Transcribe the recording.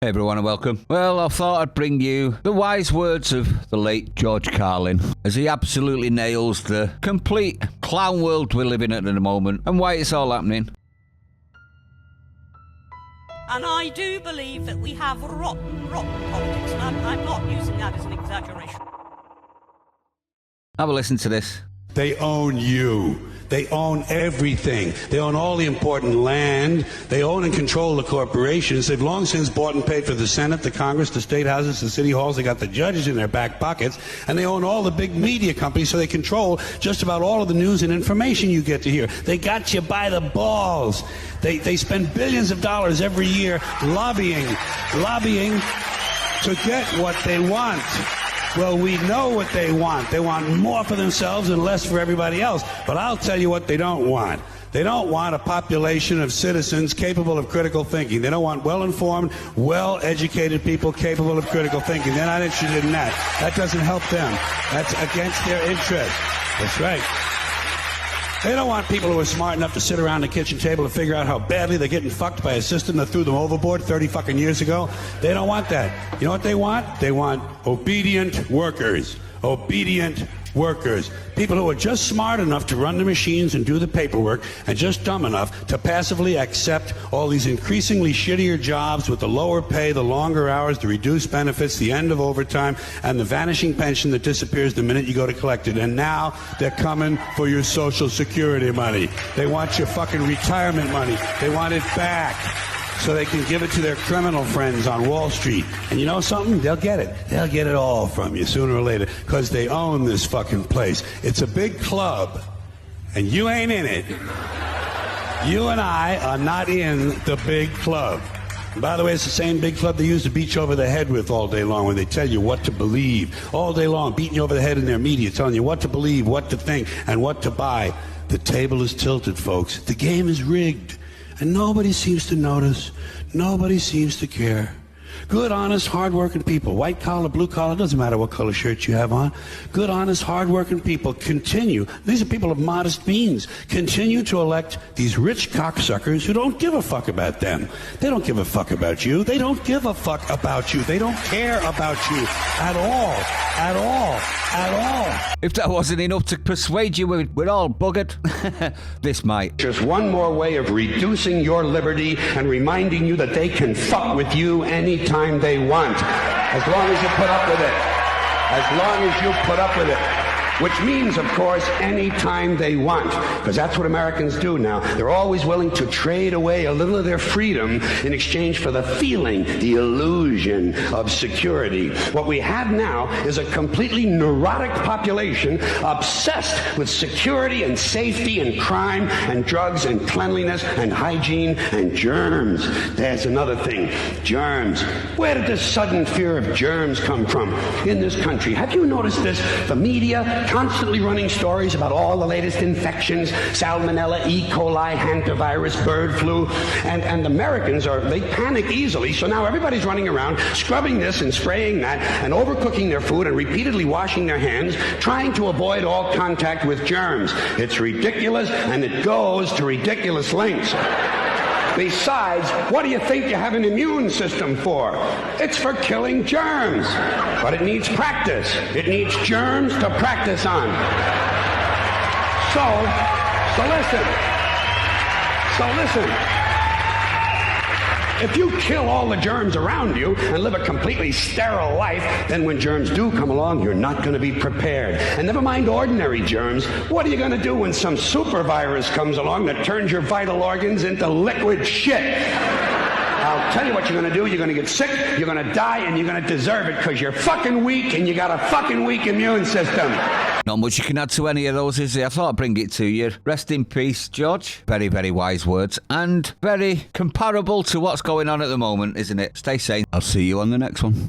Hey everyone and welcome. Well, I thought I'd bring you the wise words of the late George Carlin as he absolutely nails the complete clown world we're living in at the moment and why it's all happening. And I do believe that we have rotten politics, and I'm not using that as an exaggeration. Have a listen to this. They own you. They own everything. They own all the important land. They own and control the corporations. They've long since bought and paid for the Senate, the Congress, the state houses, the city halls. They got the judges in their back pockets. And they own all the big media companies, so they control just about all of the news and information you get to hear. They got you by the balls. They spend billions of dollars every year lobbying to get what they want. Well, we know what they want. They want more for themselves and less for everybody else. But I'll tell you what they don't want. They don't want a population of citizens capable of critical thinking. They don't want well-informed, well-educated people capable of critical thinking. They're not interested in that. That doesn't help them. That's against their interest. That's right. They don't want people who are smart enough to sit around the kitchen table and figure out how badly they're getting fucked by a system that threw them overboard 30 fucking years ago. They don't want that. You know what they want? They want obedient workers. Obedient workers. People who are just smart enough to run the machines and do the paperwork and just dumb enough to passively accept all these increasingly shittier jobs with the lower pay, the longer hours, the reduced benefits, the end of overtime, and the vanishing pension that disappears the minute you go to collect it. And now they're coming for your Social Security money. They want your fucking retirement money. They want it back so they can give it to their criminal friends on Wall Street. And you know something? They'll get it. They'll get it all from you sooner or later because they own this fucking place. It's a big club, and you ain't in it. You and I are not in the big club. And by the way, it's the same big club they use to beat you over the head with all day long when they tell you what to believe. All day long, beating you over the head in their media, telling you what to believe, what to think, and what to buy. The table is tilted, folks. The game is rigged. And nobody seems to notice. Nobody seems to care. Good, honest, hard-working people, white collar, blue collar, doesn't matter what color shirt you have on. Good, honest, hard-working people continue. These are people of modest means. Continue to elect these rich cocksuckers who don't give a fuck about them. They don't give a fuck about you. They don't give a fuck about you. They don't care about you at all. At all. At all. If that wasn't enough to persuade you we're all buggered, this might. Just one more way of reducing your liberty and reminding you that they can fuck with you anytime they want. As long as you put up with it. As long as you put up with it. Which means, of course, anytime they want. Because that's what Americans do now. They're always willing to trade away a little of their freedom in exchange for the feeling, the illusion of security. What we have now is a completely neurotic population obsessed with security and safety and crime and drugs and cleanliness and hygiene and germs. There's another thing. Germs. Where did this sudden fear of germs come from in this country? Have you noticed this? The media constantly running stories about all the latest infections, salmonella, E. coli, hantavirus, bird flu, and Americans they panic easily, so now everybody's running around scrubbing this and spraying that and overcooking their food and repeatedly washing their hands, trying to avoid all contact with germs. It's ridiculous, and it goes to ridiculous lengths. Besides, what do you think you have an immune system for? It's for killing germs. But it needs practice. It needs germs to practice on. So listen. If you kill all the germs around you and live a completely sterile life, then when germs do come along, you're not going to be prepared. And never mind ordinary germs, what are you going to do when some super virus comes along that turns your vital organs into liquid shit? I'll tell you what you're going to do. You're going to get sick, you're going to die, and you're going to deserve it because you're fucking weak and you got a fucking weak immune system. Not much you can add to any of those, is there? I thought I'd bring it to you. Rest in peace, George. Very, very wise words and very comparable to what's going on at the moment, isn't it? Stay sane. I'll see you on the next one.